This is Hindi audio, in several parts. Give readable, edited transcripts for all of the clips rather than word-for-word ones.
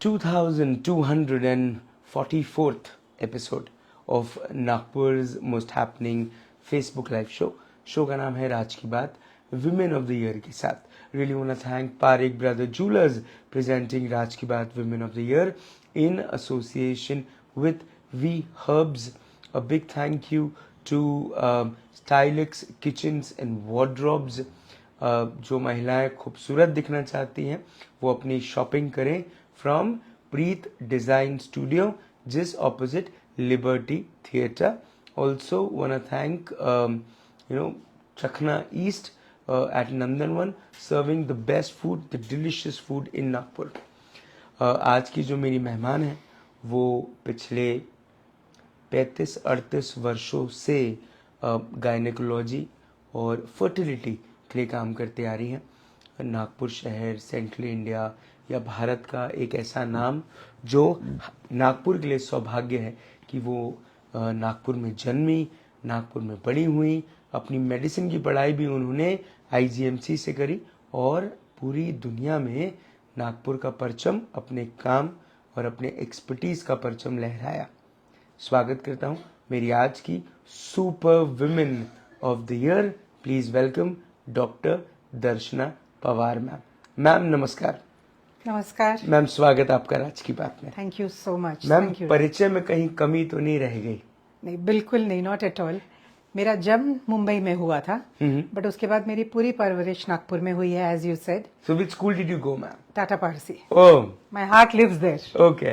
2244th episode of Nagpur's most happening Facebook live show. Show का नाम है राज की बात, विमेन ऑफ द ईयर के साथ. Really want to thank Parekh Brother Jewelers presenting Raj Ki Baat Women of the Year in association with V Herbs. A big thank you to Stylix Kitchens and Wardrobes. जो महिलाएं खूबसूरत दिखना चाहती हैं वो अपनी शॉपिंग करें फ्रॉम प्रीत डिज़ाइन स्टूडियो, जिस opposite Liberty theatre. Also want to thank Chakhna East at Nandanvan, serving the best food, the delicious food in Nagpur. आज की जो मेरी मेहमान है वो पिछले 35-38 वर्षों से गायनेकोलॉजी और फर्टिलिटी के लिए काम करते आ रही हैं. नागपुर शहर, सेंट्रल इंडिया या भारत का एक ऐसा नाम जो नागपुर के लिए सौभाग्य है कि वो नागपुर में जन्मी, नागपुर में बड़ी हुई. अपनी मेडिसिन की पढ़ाई भी उन्होंने IGMC से करी और पूरी दुनिया में नागपुर का परचम, अपने काम और अपने एक्सपर्टीज का परचम लहराया. स्वागत करता हूं मेरी आज की super women of the year. Please welcome doctor Darshana Pawar ma'am. Ma'am नमस्कार. नमस्कार मैम, स्वागत आपका राज की बात में. Thank you so much. Ma'am, परिचय में कहीं कमी तो नहीं रह गई? नहीं, बिल्कुल नहीं, नॉट एट ऑल. मेरा जन्म मुंबई में हुआ था, बट उसके बाद मेरी पूरी परवरिश नागपुर में हुई है, as you said. So which school did you go ma'am? Tata Parsi. Oh, my heart lives there. Okay,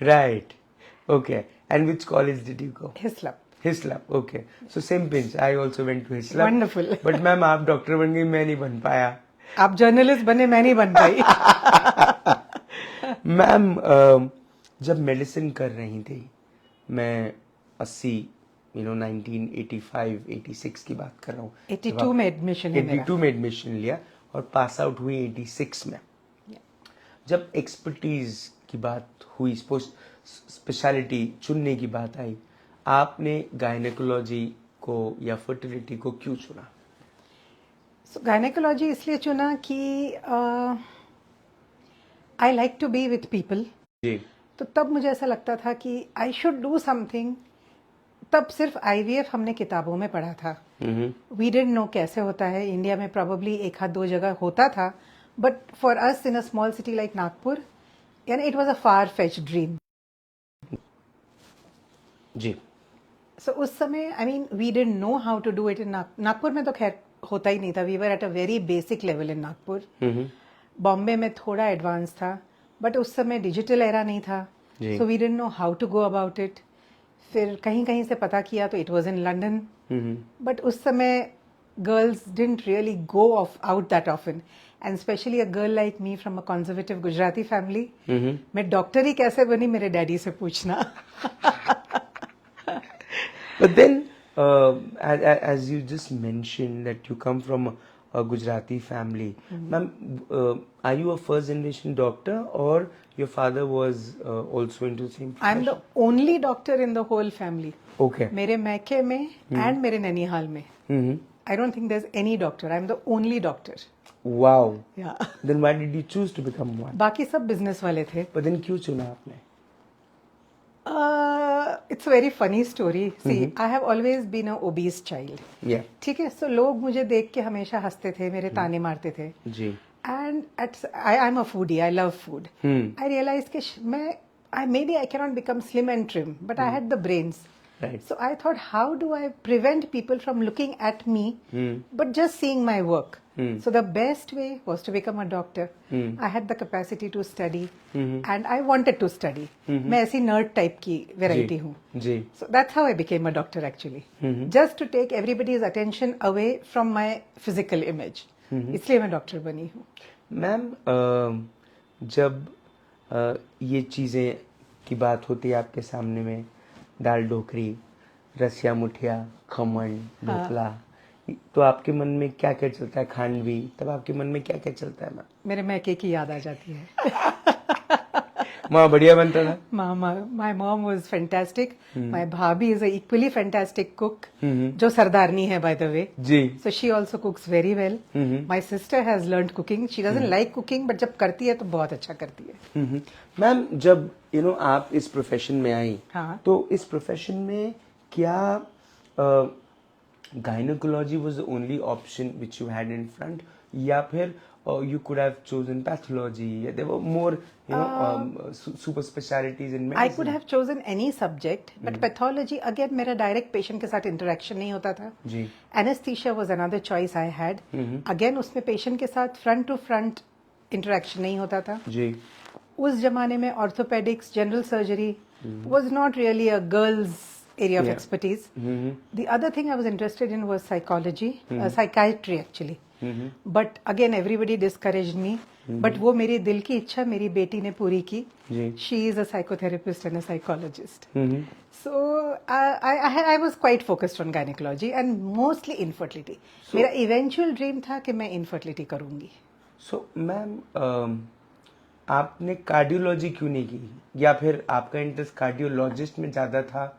right. Okay, and which college did you go? Hislop. Hislop, okay. So same pinch, I also went to Hislop. Wonderful. But ma'am, आप डॉक्टर बन गई, मैं नहीं बन पाया. आप जर्नलिस्ट बने, मैं नहीं बन पाई. मैम, जब मेडिसिन कर रही थी, मैं 1985-86 की बात कर रहा हूँ. 82 में एडमिशन है मेरा. 82 में एडमिशन लिया और पास आउट हुई 86 में. जब एक्सपर्टीज की बात हुई, स्पेशलिटी चुनने की बात आई, आपने गायनेकोलॉजी को या फर्टिलिटी को क्यों चुना? गायनेकोलॉजी इसलिए चुना कि I like to be with people. जी. तो तब मुझे ऐसा लगता था कि आई शुड डू समथिंग. तब सिर्फ IVF हमने किताबों में पढ़ा था. वी डिडंट नो कैसे होता है. इंडिया में प्रोबेबली एक हाथ दो जगह होता था, but for us in a small city like Nagpur, यानी it was a far fetch dream. जी. सो उस समय I mean we didn't know how to do it in Nagpur में. तो खैर होता ही नहीं था. We were at a very basic level in Nagpur. Bombay में थोड़ा एडवांस था, बट उस समय डिजिटल एरा नहीं था. So we didn't know how to go about it. फिर कहीं कहीं से पता किया तो it was in London. But उस समय girls didn't really go out that often, and specially a girl like me from a conservative Gujarati family. मैं डॉक्टर ही कैसे बनी, मेरे डैडी से पूछना. But then, as you just mentioned that you come from a Gujarati family, ma'am, are you a first generation doctor or your father was also into the same profession? I'm the only doctor in the whole family. Okay. मेरे मैके में and मेरे नैनीहाल में. I don't think there's any doctor. I'm the only doctor. Wow. Yeah. Then why did you choose to become one? बाकी सब बिजनेस वाले थे. But then क्यों चुना आपने? It's a very funny story. See, I have always been a obese child. Yeah. ठीक है. So लोग मुझे देख के हमेशा हंसते थे, मेरे ताने मारते थे. जी. And I'm a foodie. I love food. I realized कि maybe I cannot become slim and trim, but I had the brains. Right. So I thought, how do I prevent people from looking at me, but just seeing my work? So the best way was to become a doctor. I had the capacity to study, and I wanted to study. मैं ऐसी nerd type की variety हूँ. जी. So that's how I became a doctor actually. Just to take everybody's attention away from my physical image. इसलिए मैं डॉक्टर बनी हूँ. मैम, जब ये चीज़ें की बात होती है आपके सामने में, दाल ढोकरी, रसिया मुठिया, खमन, ढोकला, तो आपके मन में क्या क्या चलता है? खांडवी, तब आपके मन में क्या क्या चलता है मैम? मेरे मैके की याद आ जाती है. माँ बढ़िया बनता था। Mama, my mom was fantastic. My bhabhi is a equally fantastic cook. जो सरदारनी है, by the way. Ji. So she also cooks very well. My sister has learned cooking. She doesn't like cooking, but जब करती है तो बहुत अच्छा करती है. मैम जब आप इस प्रोफेशन में आई, हाँ. तो इस प्रोफेशन में क्या gynaecology was the only option which you had in front, या फिर you could have chosen pathology? There were more, super specialties in medicine. I could have chosen any subject, but pathology again मेरा direct patient के साथ interaction नहीं होता था. जी. Anesthesia was another choice I had. Again उसमें patient के साथ front to front interaction नहीं होता था. जी. उस जमाने में orthopedics, general surgery was not really a girl's area of expertise. The other thing I was interested in was psychology, psychiatry actually. But again everybody discouraged me. But वो मेरी दिल की इच्छा मेरी बेटी ने पूरी की. She is a psychotherapist and a psychologist. So I was quite focused on gynecology and mostly infertility. मेरा eventual dream था कि मैं infertility करूँगी. So मैम आपने कार्डियोलॉजी क्यों नहीं की, या फिर आपका इंटरेस्ट कार्डियोलॉजिस्ट में ज्यादा था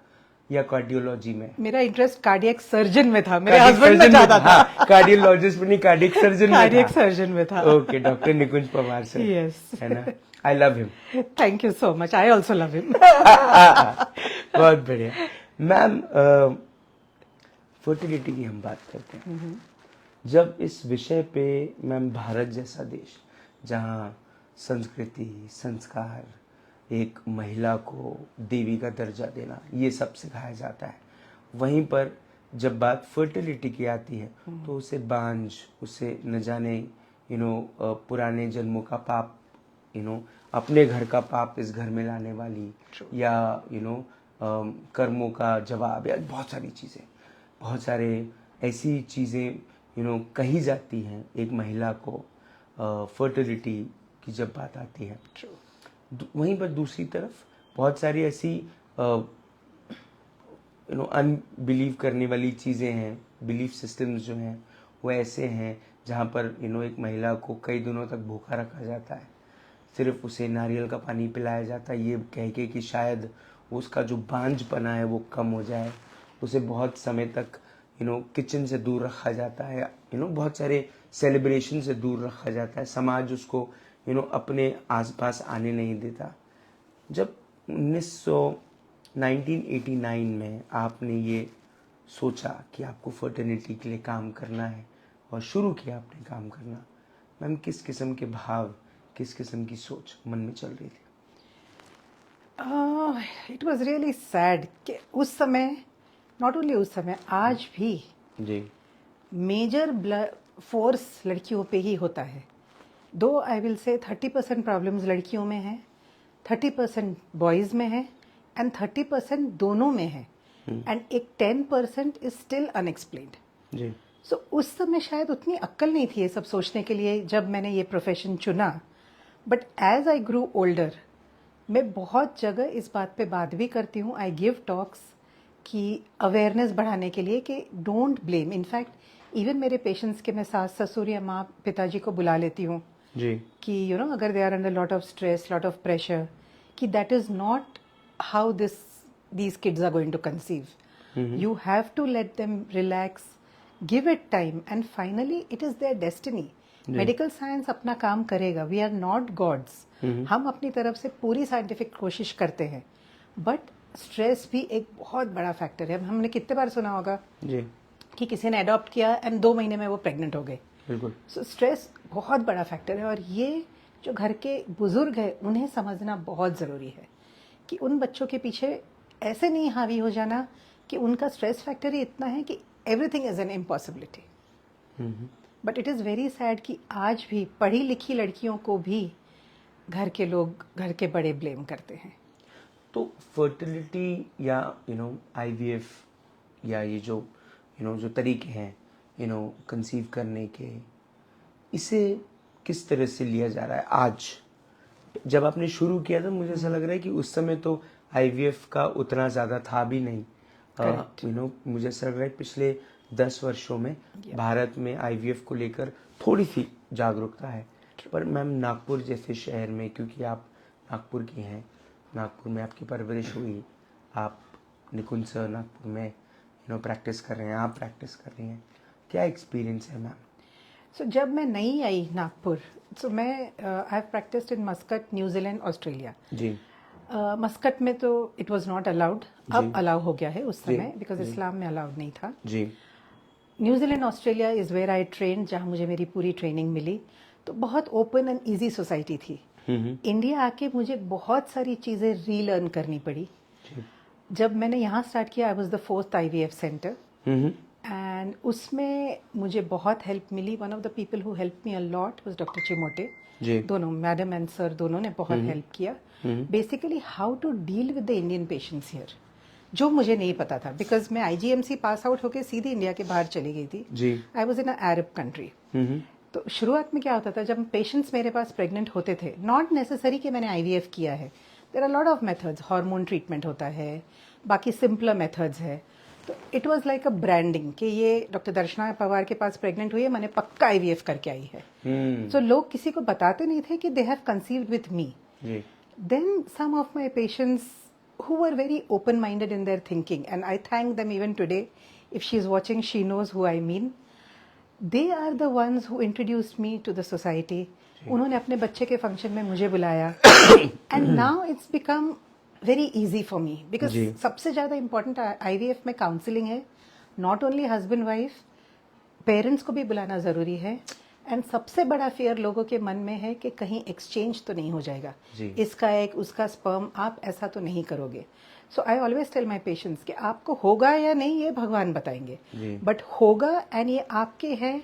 या कार्डियोलॉजी में? मेरा इंटरेस्ट कार्डियक सर्जन में था. मेरे हस्बैंड में ज्यादा था. कार्डियोलॉजिस्ट में नहीं, कार्डियक सर्जन में था. कार्डियक सर्जन में था. Okay, doctor Nikunj Pawar sir. Yes, है ना. I love him. Thank you so much. I also love him. बहुत बढ़िया. मैम फर्टिलिटी की हम बात करते हैं. जब इस विषय पे मैम, भारत जैसा देश जहाँ संस्कृति, संस्कार, एक महिला को देवी का दर्जा देना, ये सब सिखाया जाता है, वहीं पर जब बात फर्टिलिटी की आती है तो उसे बांझ, उसे न जाने पुराने जन्मों का पाप, अपने घर का पाप इस घर में लाने वाली, या कर्मों का जवाब, या बहुत सारी चीज़ें, बहुत सारे ऐसी चीज़ें कही जाती हैं एक महिला को फर्टिलिटी की जब बात आती है. वहीं पर दूसरी तरफ बहुत सारी ऐसी अनबिलीव करने वाली चीज़ें हैं, बिलीफ सिस्टम्स जो हैं वो ऐसे हैं जहाँ पर एक महिला को कई दिनों तक भूखा रखा जाता है, सिर्फ उसे नारियल का पानी पिलाया जाता है ये कह के कि शायद उसका जो बांझपना है वो कम हो जाए. उसे बहुत समय तक किचन से दूर रखा जाता है, बहुत सारे सेलिब्रेशन से दूर रखा जाता है. समाज उसको अपने आसपास आने नहीं देता. जब 1989 में आपने ये सोचा कि आपको फर्टिलिटी के लिए काम करना है और शुरू किया आपने काम करना, मैम किस किस्म के भाव, किस किस्म की सोच मन में चल रही थी? इट वॉज रियली सैड कि उस समय, नॉट ओनली उस समय, आज भी जी मेजर फोर्स लड़कियों पे ही होता है. दो आई विल से 30% प्रॉब्लम्स लड़कियों में है, 30% बॉयज़ में है एंड 30% दोनों में है, एंड एक 10% is still unexplained. Ji. So उस समय शायद उतनी अक्ल नहीं थी ये सब सोचने के लिए जब मैंने ये प्रोफेशन चुना. But as I grew older, मैं बहुत जगह इस बात पे बात भी करती हूँ. आई गिव टॉक्स कि अवेयरनेस बढ़ाने के लिए कि डोंट ब्लेम. इनफैक्ट इवन मेरे पेशेंट्स के मैं सास ससुर या माँ पिताजी को बुला लेती हूँ जी कि अगर they are under lot of stress, lot of pressure, कि that is not how these kids are going to conceive. You have to let them relax, give it time, and finally it is their destiny. Medical science अपना काम करेगा. We are not gods. हम अपनी तरफ से पूरी साइंटिफिक कोशिश करते हैं, बट स्ट्रेस भी एक बहुत बड़ा फैक्टर है. हमने कितने बार सुना होगा जी कि किसी ने अडॉप्ट किया एंड 2 महीने में वो प्रेग्नेंट हो गए. बिल्कुल. सो स्ट्रेस बहुत बड़ा फैक्टर है, और ये जो घर के बुजुर्ग हैं उन्हें समझना बहुत ज़रूरी है कि उन बच्चों के पीछे ऐसे नहीं हावी हो जाना कि उनका स्ट्रेस फैक्टर ही इतना है कि everything is an impossibility. But it is very sad कि आज भी पढ़ी लिखी लड़कियों को भी घर के लोग, घर के बड़े ब्लेम करते हैं. तो फर्टिलिटी या IVF या ये जो जो तरीके हैं कंसीव करने के, इसे किस तरह से लिया जा रहा है आज? जब आपने शुरू किया था मुझे ऐसा लग रहा है कि उस समय तो IVF का उतना ज़्यादा था भी नहीं. मुझे ऐसा लग रहा है पिछले 10 वर्षों में भारत में IVF को लेकर थोड़ी सी जागरूकता है. पर मैम नागपुर जैसे शहर में, क्योंकि आप नागपुर की हैं, नागपुर में आपकी परवरिश हुई, आप निकुंज सर नागपुर में प्रैक्टिस कर रहे हैं, आप प्रैक्टिस कर रही हैं, क्या एक्सपीरियंस है मैम? सो जब मैं नई आई नागपुर, सो मैं I have practised in Muscat, New Zealand, Australia. जी मस्कट में तो इट वाज नॉट अलाउड, अब अलाउ हो गया है, उस जी, समय बिकॉज इस्लाम में अलाउड नहीं था। जी New Zealand, Australia is where I train, जहाँ मुझे मेरी पूरी ट्रेनिंग मिली। तो बहुत ओपन एंड ईजी सोसाइटी थी। इंडिया आके मुझे बहुत सारी चीज़ें रीलर्न करनी पड़ी। जी जब मैंने यहाँ स्टार्ट किया, I was the 4th IVF centre, and उसमें मुझे बहुत हेल्प मिली। One of the people who help me a lot was doctor Chimote. जी दोनों, मैडम एंड सर, दोनों ने बहुत हेल्प किया। Basically how to deal with the Indian patients here, जो मुझे नहीं पता था, बिकॉज मैं IGMC पास आउट होकर सीधी इंडिया के बाहर चली गई थी। जी I was in a Arab country. तो शुरुआत में क्या होता था, जब पेशेंट्स मेरे पास प्रेग्नेंट होते थे, नॉट नेसेसरी कि मैंने IVF किया है, there are lot of methods, hormone treatment होता है, बाकी सिंपलर मेथड्स है। तो it was like a branding कि ये डॉक्टर दर्शना पवार के पास प्रेग्नेंट हुई है, मैंने पक्का IVF करके आई है। सो लोग किसी को बताते नहीं थे कि they have conceived with me. जी Then some of my patients who were very open-minded in their thinking, and I thank them even today. If she's watching, she knows who I mean. They are the ones who introduced me to the society. उन्होंने अपने बच्चे के फंक्शन में मुझे बुलाया, and now it's become very easy for me because जी। सबसे ज़्यादा important IVF में काउंसलिंग है, not only husband wife, parents को भी बुलाना ज़रूरी है। एंड सबसे बड़ा फियर लोगों के मन में है कि कहीं एक्सचेंज तो नहीं हो जाएगा, जी। इसका एक उसका स्पर्म, आप ऐसा तो नहीं करोगे। So I always tell my patients कि आपको होगा या नहीं ये भगवान बताएंगे, बट होगा, एंड ये आपके हैं,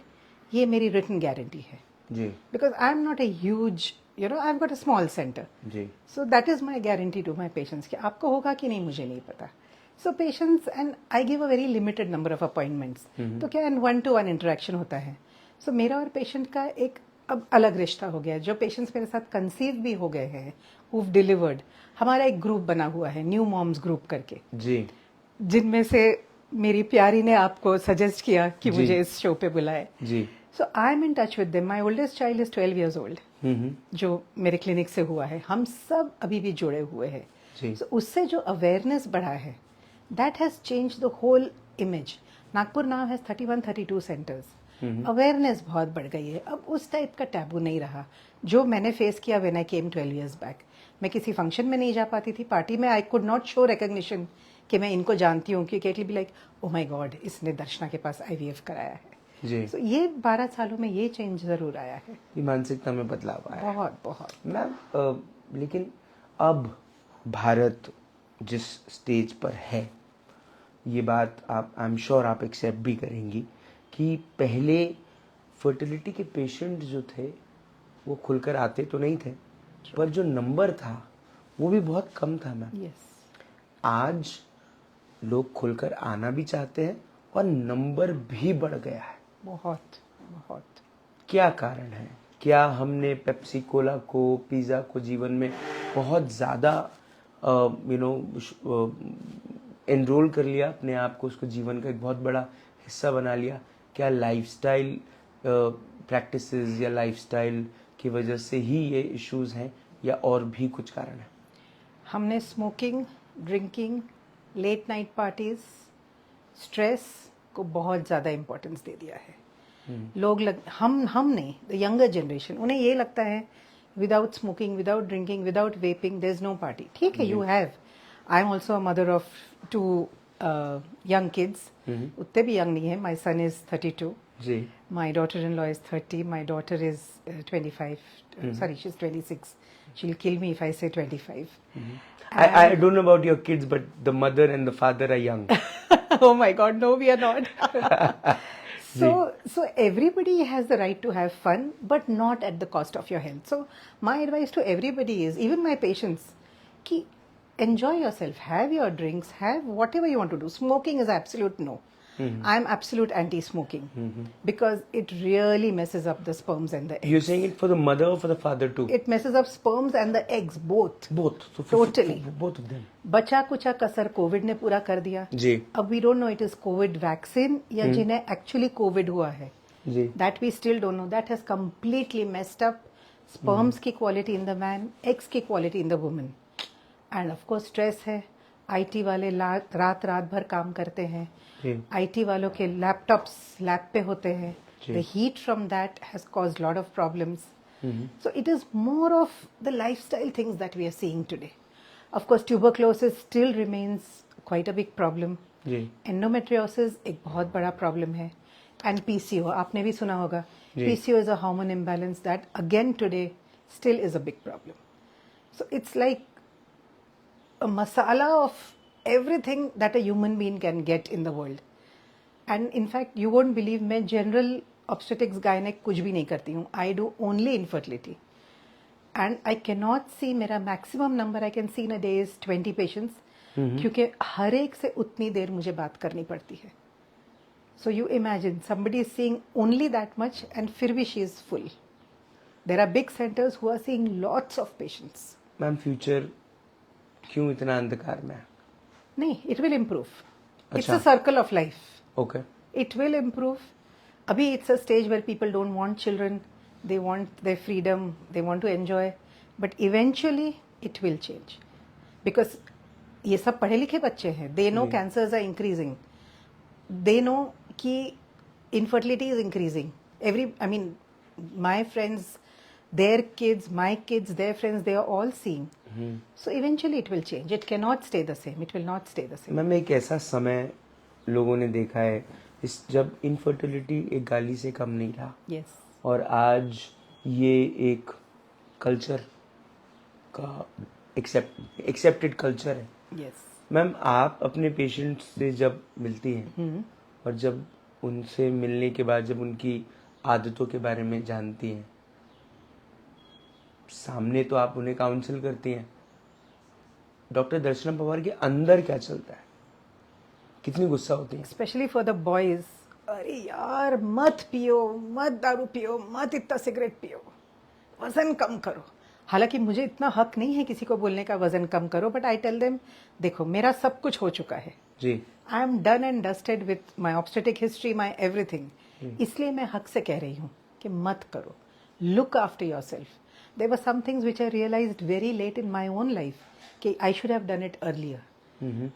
ये मेरी रिटन गारंटी है। जी because I am not a huge, I have got a small centre, जी so that is my guarantee to my patients कि आपको होगा कि नहीं मुझे नहीं पता। So patients, and I give a very limited number of appointments, तो क्या 1-to-1 इंटरेक्शन होता है। सो मेरा और पेशेंट का एक अब अलग रिश्ता हो गया है। जो पेशेंट्स मेरे साथ कंसीव भी हो गए हैं, हुव डिलीवर्ड, हमारा एक ग्रुप बना हुआ है, न्यू मॉम्स ग्रुप करके, जी जिनमें से मेरी प्यारी ने आपको सजेस्ट किया कि जी। मुझे इस शो पे बुलाए। जी so I am in touch with them. My oldest child is 12 years old, जो मेरे क्लिनिक से हुआ है। हम सब अभी भी जुड़े हुए हैं। जी। So, उससे जो अवेयरनेस बढ़ा है, that has change the whole image. Nagpur now has 31-32 centres. Awareness बहुत बढ़ गई है। अब उस टाइप का टैबू नहीं रहा जो मैंने फेस किया when I came 12 years back. मैं किसी फंक्शन में नहीं जा पाती थी, पार्टी में I could not show recognition कि मैं इनको जानती हूँ, क्योंकि it will be like, oh my God, इसने दर्शना के पास IVF कराया है। जी So, ये 12 सालों में ये चेंज जरूर आया है। ये मानसिकता में बदलाव आया है। बहुत बहुत। मैम लेकिन अब भारत जिस स्टेज पर है, ये बात आप, आई एम श्योर आप एक्सेप्ट भी करेंगी कि पहले फर्टिलिटी के पेशेंट जो थे वो खुलकर आते तो नहीं थे, पर जो नंबर था वो भी बहुत कम था मैम। यस। आज लोग खुलकर आना भी चाहते हैं और नंबर भी बढ़ गया है। बहुत बहुत। क्या कारण है? क्या हमने पेप्सी कोला को, पिज़्ज़ा को जीवन में बहुत ज़्यादा एनरोल कर लिया अपने आप को, उसको जीवन का एक बहुत बड़ा हिस्सा बना लिया? क्या लाइफस्टाइल प्रैक्टिसेस या लाइफस्टाइल की वजह से ही ये इश्यूज हैं, या और भी कुछ कारण है? हमने smoking, drinking, late night parties, stress को बहुत ज़्यादा इम्पोर्टेंस दे दिया है। लोग हमने द यंगर जनरेशन, उन्हें ये लगता है without smoking, without drinking, without vaping there is no party. ठीक है, you have, I am also a mother of 2 young kids. उतने भी यंग नहीं है। माई सन इज 32, जी my daughter-in-law is 30, my daughter is 25, sorry, she's 26. She'll kill me if I say 25. I don't know about your kids, but the mother and the father are young. Oh my God, no, we are not. So everybody has the right to have fun, but not at the cost of your health. So my advice to everybody is, even my patients, ki enjoy yourself, have your drinks, have whatever you want to do. Smoking is absolute no. I'm absolute anti-smoking because it really messes up the sperms and the eggs. You're saying it for the mother or for the father too? It messes up sperms and the eggs, both. Both. So Totally. for both of them. बचा कुचा कसर कोविड ने पूरा कर दिया। जी अब we don't know it is covid vaccine या जिन्हें एक्चुअली कोविड हुआ है, जी that we still don't know. That has completely messed up sperms की quality in the man, eggs की quality in the woman. And of course stress है, आईटी वाले रात रात भर काम करते हैं, जी आईटी वालों के लैपटॉप्स लैब पे होते हैं, जी। The heat from that has caused lot of problems. So it is more of the lifestyle things that we are seeing today. Of course, tuberculosis still remains quite a big problem. जी Endometriosis एक बहुत बड़ा problem है. And PCO, आपने भी सुना होगा. जी। PCO is a hormone imbalance that again today still is a big problem. So it's like a masala of everything that a human being can get in the world. And in fact you won't believe, मैं जनरल ऑब्स्टेटिक्स गायनेक कुछ भी नहीं करती हूँ. I do only infertility and I can not see, मेरा maximum number I can see in a day is 20 patients, क्योंकि हर एक से उतनी देर मुझे बात करनी पड़ती है. So you imagine somebody is seeing only that much and फिर भी she is full. There are big centres who are seeing lots of patients. Ma'am future क्यों इतना अंधकार में है? नहीं, it will improve. It's a अच्छा। Circle of life. Okay It will improve. Abhi it's a stage where people don't want children, they want their freedom, they want to enjoy, but eventually it will change. Because ये सब पढ़े लिखे बच्चे हैं, they know cancers are increasing, they know कि infertility is increasing. I mean, my friends, their kids, my kids, their friends, they are all seeing. So eventually it will change. It cannot stay the same. It will not stay the same. Ma'am एक ऐसा समय लोगों ने देखा है इस जब इनफर्टिलिटी एक गाली से कम नहीं रहा, Yes. और आज ये एक कल्चर का एक्सेप्टेड कल्चर है. Yes. मैम आप अपने पेशेंट्स से जब मिलती हैं और जब उनसे मिलने के बाद जब उनकी आदतों के बारे में जानती हैं, सामने तो आप उन्हें काउंसिल करती हैं, डॉक्टर दर्शना पवार के अंदर क्या चलता है, कितनी गुस्सा होती है? Specially for the boys. अरे यार मत पियो, मत दारू पियो, मत इतना सिगरेट पियो, वजन कम करो. हालांकि मुझे इतना हक नहीं है किसी को बोलने का वजन कम करो, बट आई टेल देम देखो मेरा सब कुछ हो चुका है. जी I am done and dusted with my obstetric history, my everything. इसलिए मैं हक से कह रही हूँ कि मत करो. Look after yourself. There were some things which I realised very late in my own life कि I should have done it earlier.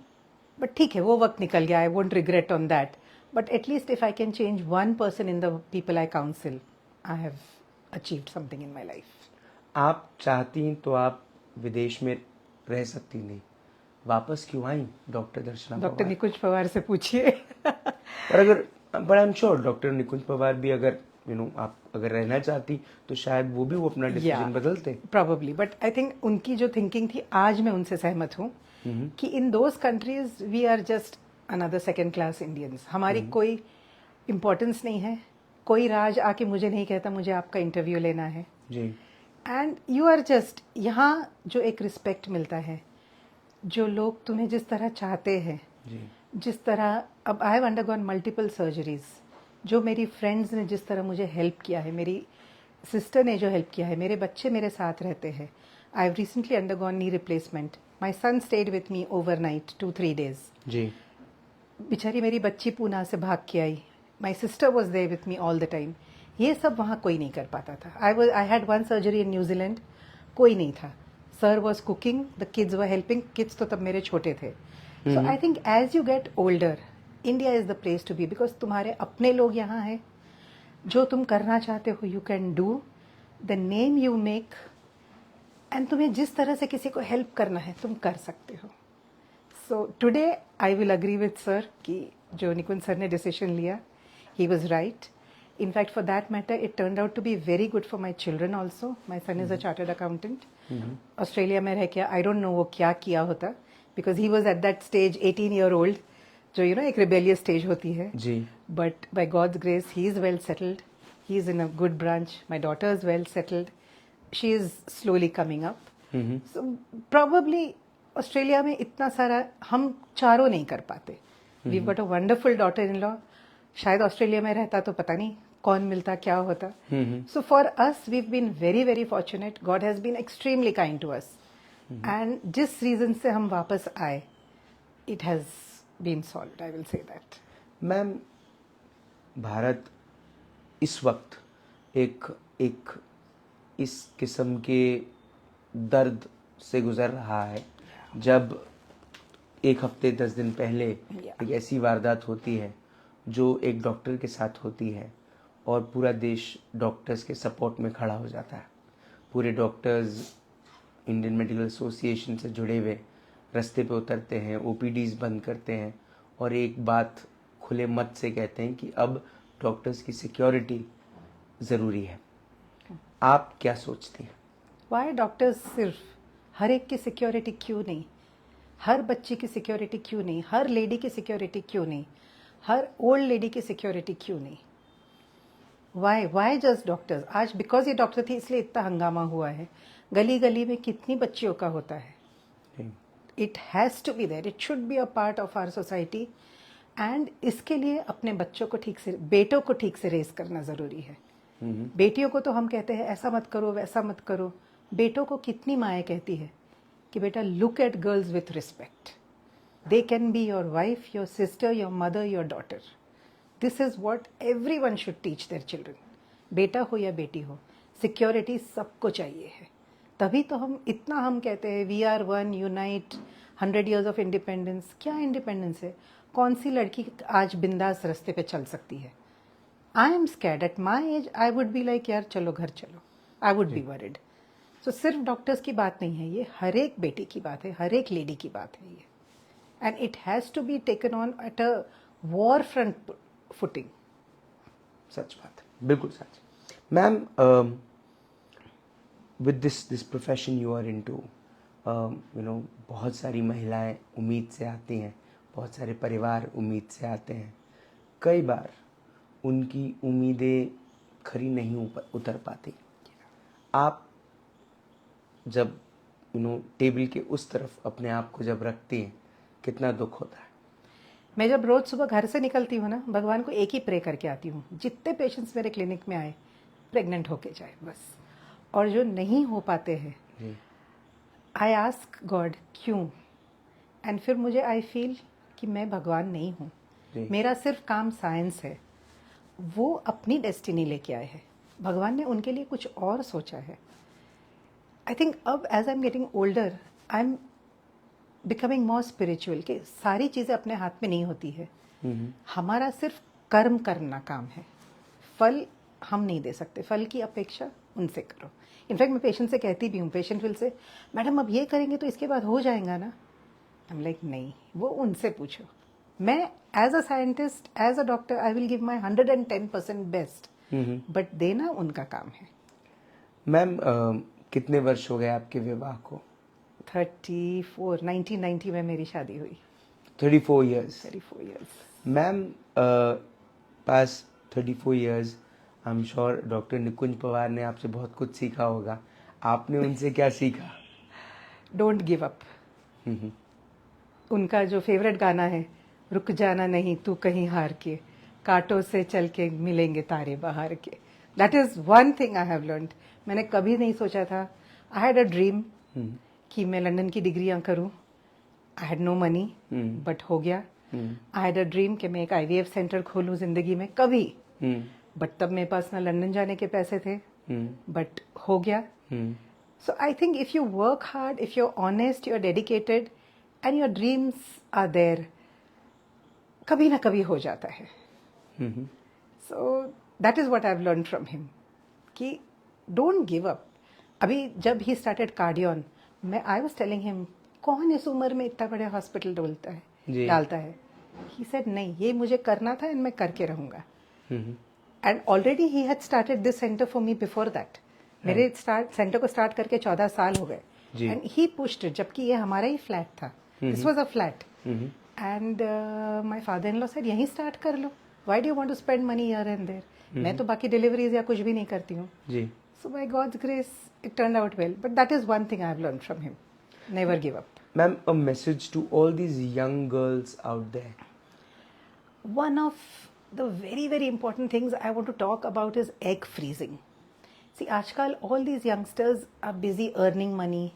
But ठीक है, वो वक्त निकल गया. I won't regret on that, but at least if I can change one person in the people I counsel, I have achieved something in my life. आप चाहती तो आप विदेश में रह सकती, नहीं वापस क्यों आई डॉक्टर दर्शना डॉक्टर पवार? निकुंज पवार से पूछिए. पर आई am sure doctor Nikunj Pawar भी अगर आप अगर रहना चाहती तो शायद वो भी वो अपना डिसीजन बदलते. प्रॉबली, बट आई थिंक उनकी जो थिंकिंग थी आज मैं उनसे सहमत हूँ कि in those countries we are just another second class Indians. हमारी कोई इम्पोर्टेंस नहीं है. कोई राज आके मुझे नहीं कहता मुझे आपका इंटरव्यू लेना है. जी एंड यू आर जस्ट, यहाँ जो एक रिस्पेक्ट मिलता है, जो लोग तुम्हें जिस तरह चाहते हैं, जी जिस तरह, अब I have undergone multiple surgeries, जो मेरी फ्रेंड्स ने जिस तरह मुझे हेल्प किया है, मेरी सिस्टर ने जो हेल्प किया है, मेरे बच्चे मेरे साथ रहते हैं. I have recently undergone knee replacement. My sun stayed with me overnight 2-3 days. जी बेचारी मेरी बच्ची पूना से भाग के आई. My sister was there with me all the time. ये सब वहाँ कोई नहीं कर पाता था. I had one surgery in New Zealand, कोई नहीं था. Sir was cooking, the kids were helping. Kids तो तब मेरे छोटे थे. सो I think as you get older, India is the place to be, because तुम्हारे अपने लोग यहाँ हैं. जो तुम करना चाहते हो you can do. The name you make, and तुम्हें जिस तरह से किसी को हेल्प करना है तुम कर सकते हो. So today I will agree with sir कि जो निकुंज सर ने डिसीजन लिया, he was right. In fact, for that matter, it turned out to be very good for my children also. My son is a chartered accountant. Australia में रह के I don't know वो क्या किया होता, because he was at that stage 18-year-old, जो एक rebellious stage होती है. जी But by God's grace, he is well settled. He is in a good branch. My daughter is well settled. She is slowly coming up. So probably Australia में इतना सारा हम चारों नहीं कर पाते. We've got a wonderful daughter-in-law. शायद ऑस्ट्रेलिया में रहता तो पता नहीं कौन मिलता, क्या होता. So for us we been very very fortunate. God has been extremely kind to us, and जिस रीजन से हम वापस आए, it has been solved. I will say that. Ma'am Bharat इस वक्त एक इस किस्म के दर्द से गुजर रहा है जब 1 हफ्ते 10 दिन पहले एक ऐसी वारदात होती है जो एक डॉक्टर के साथ होती है और पूरा देश डॉक्टर्स के सपोर्ट में खड़ा हो जाता है। पूरे डॉक्टर्स इंडियन मेडिकल एसोसिएशन से जुड़े हुए रास्ते पे उतरते हैं, ओपीडीज बंद करते हैं और एक बात खुले मत से कहते हैं कि अब डॉक्टर्स की सिक्योरिटी ज़रूरी है। आप क्या सोचती हैं? वाई डॉक्टर्स सिर्फ, हर एक की सिक्योरिटी क्यों नहीं? हर बच्ची की सिक्योरिटी क्यों नहीं? हर लेडी की सिक्योरिटी क्यों नहीं? हर ओल्ड लेडी की सिक्योरिटी क्यों नहीं? Why just doctors? आज बिकॉज ये डॉक्टर थी इसलिए इतना हंगामा हुआ है। गली गली में कितनी बच्चियों का होता है। It has to be there, it should be a part of our society. And इसके लिए अपने बच्चों को ठीक से, बेटों को ठीक से रेस करना ज़रूरी है। बेटियों को तो हम कहते हैं ऐसा मत करो वैसा मत करो, बेटों को कितनी माएँ कहती है कि बेटा look at girls with respect, they can be your wife, your sister, your mother, your daughter. This is what every one should teach their children. बेटा हो या बेटी हो, सिक्योरिटी सबको चाहिए है। तभी तो हम कहते हैं we are one, unite, 100 years of independence. क्या इंडिपेंडेंस है? कौन सी लड़की आज बिंदास रास्ते पे चल सकती है? I am scared at my age, I would be like यार चलो घर चलो, आई वुड बी वरिड। सो सिर्फ डॉक्टर्स की बात नहीं है ये, हर एक बेटी की बात है, हर एक लेडी की बात है ये। And it has to be taken on at a war front footing. सच बात है, बिल्कुल सच। Ma'am, with this profession you are into, बहुत सारी महिलाएं उम्मीद से आती हैं, बहुत सारे परिवार उम्मीद से आते हैं। कई बार उनकी उम्मीदें खरी नहीं उतर पाती। आप जब टेबल के उस तरफ अपने आप को जब रखती हैं, कितना दुख होता है? मैं जब रोज सुबह घर से निकलती हूँ ना, भगवान को एक ही प्रे करके आती हूँ, जितने पेशेंट्स मेरे क्लिनिक में आए प्रेग्नेंट होके जाए बस। और जो नहीं हो पाते हैं, आई आस्क गॉड क्यों। एंड फिर मुझे आई फील कि मैं भगवान नहीं हूँ, मेरा सिर्फ काम साइंस है। वो अपनी डेस्टिनी लेके आए हैं, भगवान ने उनके लिए कुछ और सोचा है। आई थिंक अब as I am getting older, I am becoming more spiritual कि सारी चीज़ें अपने हाथ में नहीं होती है। हमारा सिर्फ कर्म करना काम है, फल हम नहीं दे सकते, फल की अपेक्षा उनसे करो। इनफैक्ट मैं पेशेंट से कहती भी हूँ, पेशेंट विल से मैडम अब ये करेंगे तो इसके बाद हो जाएगा ना? आई एम लाइक नहीं, वो उनसे पूछो। मैं as a scientist, as a doctor, I will give my 110% best, but देना उनका काम है। मैम, कितने वर्ष हो गए आपके विवाह को? 34, 1990 में मेरी शादी हुई। 34 years. 34 years. Ma'am, past 34 years, I am sure doctor Nikunj Pawar ने आपसे बहुत कुछ सीखा होगा। आपने उनसे क्या सीखा? Don't give up. उनका जो फेवरेट गाना है, रुक जाना नहीं तू कहीं हार के, कांटों से चल के मिलेंगे तारे बहार के। That is one thing I have learned. मैंने कभी नहीं सोचा था, आई हैड अ ड्रीम कि मैं लंदन की डिग्रियां करूं। I had no money, but हो गया। आई हैड अ ड्रीम कि मैं एक IVF सेंटर खोलूं जिंदगी में, कभी, बट तब मेरे पास ना लंदन जाने के पैसे थे, बट हो गया। So I think if you work hard, if you're honest, you're dedicated, and your dreams are there, कभी ना कभी हो जाता है। So that is what I've learned from him, कि don't give up. अभी जब he started Cardion, I was telling him, कौन इस उम्र में इतना बड़े हॉस्पिटल डालता है? He said नहीं, ये मुझे करना था and मैं करके रहूँगा। And already he had started this center for me before that. मेरे सेंटर को स्टार्ट करके 14 साल हो गए, एंड ही पुश्ड, जबकि ये हमारा ही फ्लैट था। This was a flat, and my father in law said यहीं स्टार्ट कर लो, why do you want to spend money here and there. मैं तो बाकी डिलीवरीज या कुछ भी नहीं करती हूँ। So by God's grace it turned out well, but that is one thing I have learned from him, never give up. Ma'am, a message to all these young girls out there. One of the very, very important things I want to talk about is egg freezing. See, आजकल all these youngsters are busy earning money.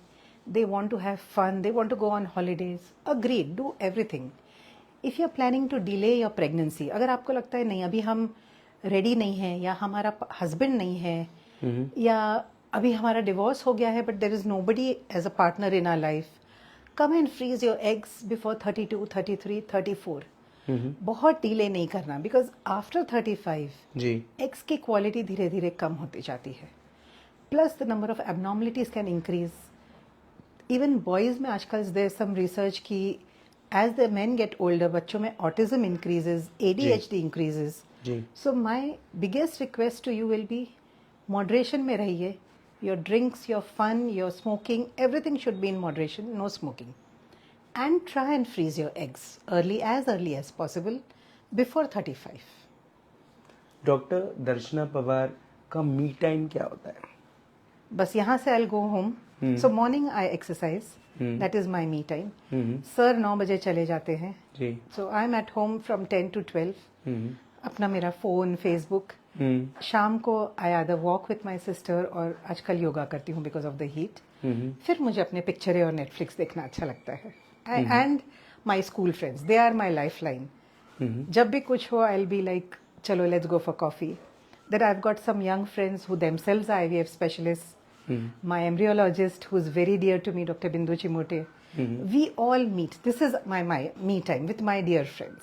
They want to have fun. They want to go on holidays. Agreed, do everything. If you're planning to delay your pregnancy, अगर आपको लगता है नहीं अभी हम ready नहीं हैं, या हमारा husband नहीं है, या अभी हमारा डिवोर्स हो गया है but there is nobody as a partner in our life, come and freeze your eggs before 32, 33, 34. बहुत डिले नहीं करना, बिकॉज आफ्टर 35 जी एग्स की क्वालिटी धीरे धीरे कम होती जाती है, plus the number of abnormalities can increase. Even boys में आजकल देयर सम रिसर्च की as the men get older बच्चों में ऑटिज्म इंक्रीजेज, ADHD इंक्रीजेज. जी so my biggest request to you will be moderation में रहिए. Your drinks, your fun, your smoking, everything should be in moderation, no smoking. And try and freeze your eggs early as possible before 35. Doctor Darshana Pawar का मी टाइम क्या होता है? बस यहाँ से I'll go home. So morning I exercise. That is my me time. Sir 9 बजे चले जाते हैं. जी So I'm at home from 10 to 12. अपना मेरा फोन, फेसबुक. शाम को I either walk with my sister और आजकल योगा करती हूँ because of the heat. फिर मुझे अपने पिक्चरें और नेटफ्लिक्स देखना अच्छा लगता है. And my school friends, they are my lifeline. जब भी कुछ हो I'll be like, चलो let's go for coffee. Then I've got some young friends who themselves are IVF specialists. My embryologist who's very dear to me, Dr. Bindu Chimote. We all meet. This is my me time with my dear friends.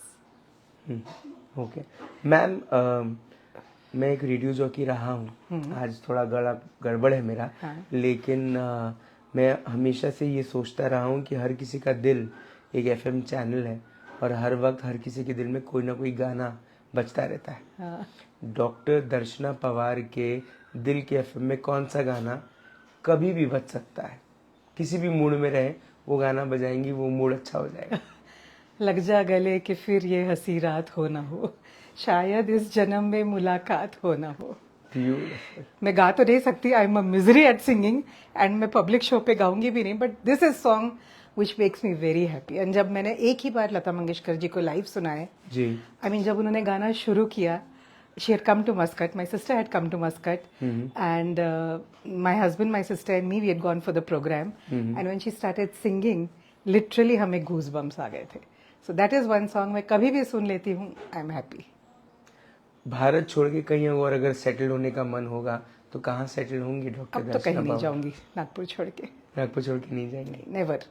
Okay ma'am, मैं एक रेडियो जॉकी रहा हूँ. आज थोड़ा गला गड़बड़ है मेरा. हाँ. लेकिन मैं हमेशा से ये सोचता रहा हूँ कि हर किसी का दिल एक FM चैनल है और हर वक्त हर किसी के दिल में कोई ना कोई गाना बजता रहता है. हाँ. डॉक्टर दर्शना पवार के दिल के FM में कौन सा गाना कभी भी बज सकता है? किसी भी मूड में रहे वो गाना बजाएंगी, वो मूड अच्छा हो जाएगा. लग जा गले कि फिर ये हंसी रात हो ना हो, शायद इस जन्म में मुलाकात हो ना हो. Beautiful. मैं गा तो नहीं सकती, I am a misery at singing, and मैं पब्लिक शो पे गाऊंगी भी नहीं, but this is song which makes me very happy. And जब मैंने एक ही बार लता मंगेशकर जी को लाइव सुना है, जी आई मीन जब उन्होंने गाना शुरू किया, she had come to Muscat, my sister had come to Muscat, and my husband, my sister and me, we had gone for the programme, and when she started singing, literally हमें गूज बम्स आ गए थे. So that is one song मैं कभी भी सुन लेती हूँ, आई एम हैप्पी. भारत छोड़ के कहीं और अगर सेटल होने का मन होगा तो कहाँ सेटल होंगी डॉक्टर अब तो दर्शना कहीं नहीं पवार? जाऊंगी नागपुर छोड़ के, नागपुर छोड़ के नहीं जाएंगे? नेवर.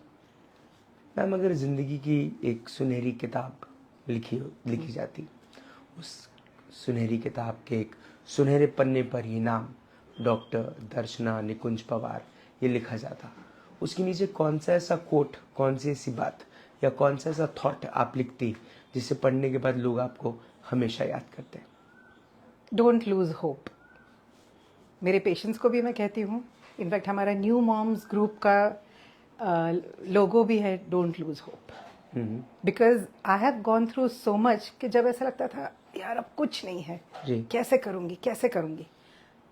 मैम, अगर जिंदगी की एक सुनहरी किताब लिखी जाती, उस सुनहरी किताब के एक सुनहरे पन्ने पर ये नाम डॉक्टर दर्शना निकुंज पवार ये लिखा जाता, उसके नीचे कौन सा ऐसा कोट, कौन सी ऐसी बात या कौन सा ऐसा थॉट आप लिखती जिसे पढ़ने के बाद लोग आपको हमेशा याद करते हैं? Don't lose hope. मेरे पेशेंट्स को भी मैं कहती हूँ, इनफैक्ट हमारा न्यू मॉम्स ग्रुप का लोगो भी है, don't lose hope. Because I have gone through so much कि जब ऐसा लगता था यार अब कुछ नहीं है, जी कैसे करूँगी,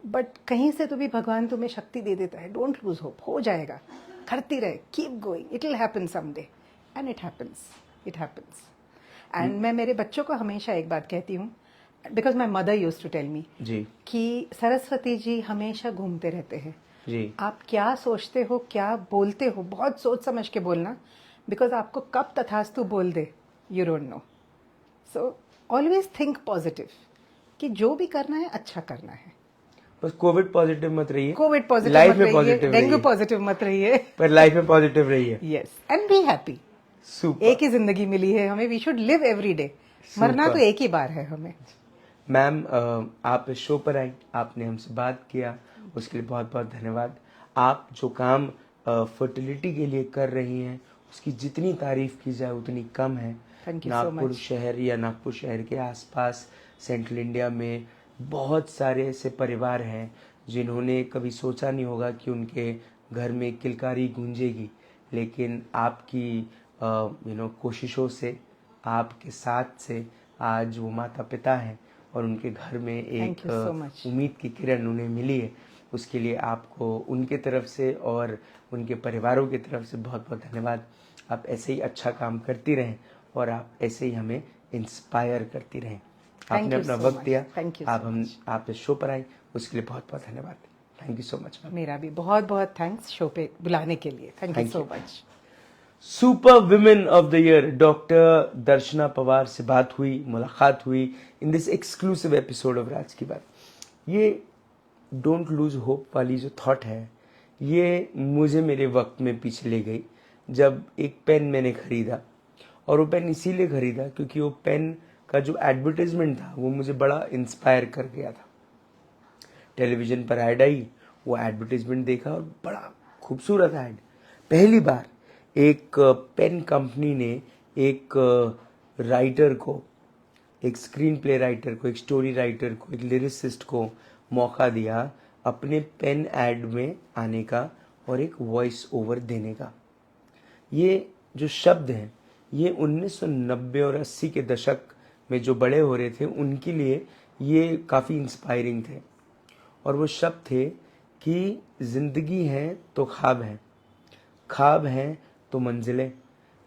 बट कहीं से तो भी भगवान तुम्हें शक्ति दे देता है. डोंट लूज होप, हो जाएगा, करती रहे, keep going, it will happen someday, and it happens. एंड मैं मेरे बच्चों को हमेशा एक बात कहती हूँ, because my mother use to tell me जी कि सरस्वती जी हमेशा घूमते रहते हैं. जी आप क्या सोचते हो, क्या बोलते हो, बहुत सोच समझ के बोलना, बिकॉज आपको कब तथास्तु बोल दे, you don't know. So always think positive कि जो भी करना है अच्छा करना है. बस कोविड पॉजिटिव मत रहिए, कोविड पॉजिटिव लाइफ मत में रहिए, पॉजिटिव डेंगू रहिए, पॉजिटिव मत रहिए, पर लाइफ में पॉजिटिव रहिए. Yes, and be happy. Super एक ही जिंदगी मिली है हमें, we should live every day. मरना तो एक ही बार है हमें. मैम, आप इस शो पर आई, आपने हमसे बात किया, उसके लिए बहुत बहुत धन्यवाद. आप जो काम फर्टिलिटी के लिए कर रही हैं उसकी जितनी तारीफ की जाए उतनी कम है. Thank you so Nagpur much. शहर या नागपुर शहर के आसपास सेंट्रल इंडिया में बहुत सारे ऐसे परिवार हैं जिन्होंने कभी सोचा नहीं होगा कि उनके घर में किलकारी गूंजेगी, लेकिन आपकी कोशिशों से, आपके साथ से आज वो माता पिता हैं और उनके घर में Thank एक you so much. उम्मीद की किरण उन्हें मिली है. उसके लिए आपको उनके तरफ से और उनके परिवारों की तरफ से बहुत बहुत धन्यवाद. आप ऐसे ही अच्छा काम करती रहें और आप ऐसे ही हमें इंस्पायर करती रहें. आपने you अपना so वक्त much. दिया, Thank you so आप इस शो पर आई, उसके लिए बहुत बहुत धन्यवाद. Thank you so much ma'am. मेरा भी बहुत बहुत थैंक्स शो पे बुलाने के लिए. Thank you Thank so you. Much. Super women of the year doctor Darshana Pawar से बात हुई, मुलाकात हुई in this exclusive episode of Raaz Ki Baat. ये डोंट लूज होप वाली जो थॉट है, ये मुझे मेरे वक्त में पीछे ले गई जब एक पेन मैंने खरीदा। और वो पेन इसीलिए खरीदा क्योंकि वो पेन का जो एडवर्टाइजमेंट था वो मुझे बड़ा इंस्पायर कर गया था। टेलीविजन पर ऐड आई, वो एडवर्टाइजमेंट देखा और बड़ा खूबसूरत ऐड। पहली बार एक पेन कंपनी ने एक राइटर को, एक स्क्रीन प्ले राइटर को, एक स्टोरी राइटर को, एक लिरिसिस्ट को मौका दिया अपने पेन ऐड में आने का और एक वॉइस ओवर देने का। ये जो शब्द हैं ये 1990 और 80 के दशक में जो बड़े हो रहे थे उनके लिए ये काफ़ी इंस्पायरिंग थे। और वो शब्द थे कि ज़िंदगी है तो ख्वाब है, ख्वाब हैं तो मंजिलें,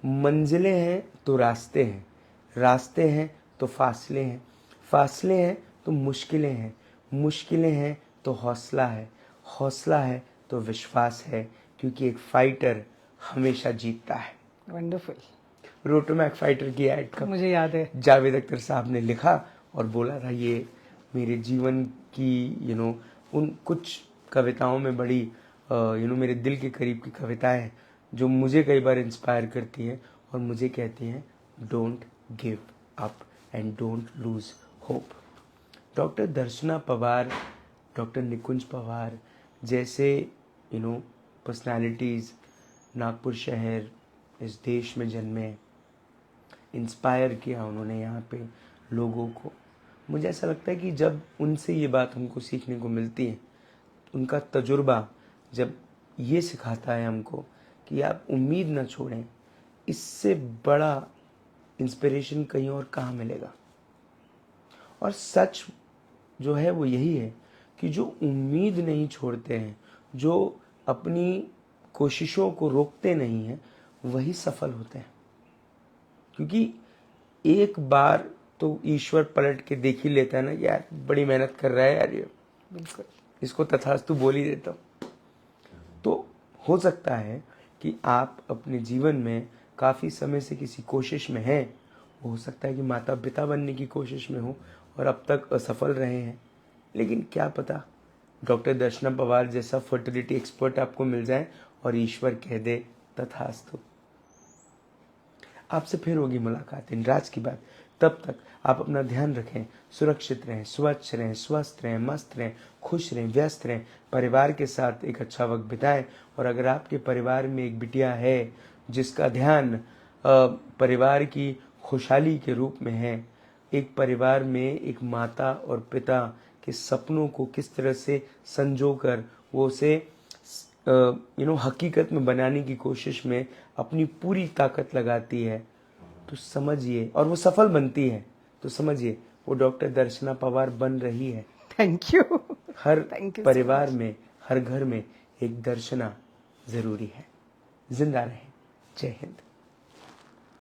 मंजिलें हैं तो रास्ते हैं, रास्ते हैं तो फासले हैं, फासले हैं तो मुश्किलें हैं, मुश्किलें हैं तो हौसला है, हौसला है तो विश्वास है, क्योंकि एक फाइटर हमेशा जीतता है। वंडरफुल। रोटोमैक फाइटर की ऐड का मुझे याद है। जावेद अख्तर साहब ने लिखा और बोला था ये मेरे जीवन की उन कुछ कविताओं में बड़ी मेरे दिल के करीब की कविताएं हैं जो मुझे कई बार इंस्पायर करती हैं और मुझे कहती हैं don't give up and don't lose hope. Doctor Darshana Pawar, doctor Nikunj Pawar जैसे पर्सनालिटीज़ नागपुर शहर, इस देश में जन्मे, इंस्पायर किया उन्होंने यहाँ पे लोगों को। मुझे ऐसा लगता है कि जब उनसे ये बात हमको सीखने को मिलती है, उनका तजुर्बा जब ये सिखाता है हमको कि आप उम्मीद ना छोड़ें, इससे बड़ा इंस्पिरेशन कहीं और कहाँ मिलेगा। और सच जो है वो यही है कि जो उम्मीद नहीं छोड़ते हैं, जो अपनी कोशिशों को रोकते नहीं हैं, वही सफल होते हैं। क्योंकि एक बार तो ईश्वर पलट के देख ही लेता है ना, यार बड़ी मेहनत कर रहा है यार ये, बिल्कुल, इसको तथास्तु बोल ही देता हूँ। तो हो सकता है कि आप अपने जीवन में काफ़ी समय से किसी कोशिश में हैं, हो सकता है कि माता पिता बनने की कोशिश में हो और अब तक असफल रहे हैं, लेकिन क्या पता डॉक्टर दर्शना पवार जैसा फर्टिलिटी एक्सपर्ट आपको मिल जाए और ईश्वर कह दे तथास्तु। आपसे फिर होगी मुलाकात इन राज की बात। तब तक आप अपना ध्यान रखें, सुरक्षित रहें, स्वच्छ रहें, स्वस्थ रहें, मस्त रहें, खुश रहें, व्यस्त रहें, परिवार के साथ एक अच्छा वक्त बिताएं। और अगर आपके परिवार में एक बिटिया है जिसका ध्यान परिवार की खुशहाली के रूप में है, एक परिवार में एक माता और पिता के सपनों को किस तरह से संजोकर वो उसे हकीकत में बनाने की कोशिश में अपनी पूरी ताकत लगाती है, तो समझिए, और वो सफल बनती है, तो समझिए वो डॉक्टर दर्शना पवार बन रही है। Thank you. Her Thank you so परिवार much. में, हर घर में एक दर्शना जरूरी है। जिंदा रहें। जय हिंद।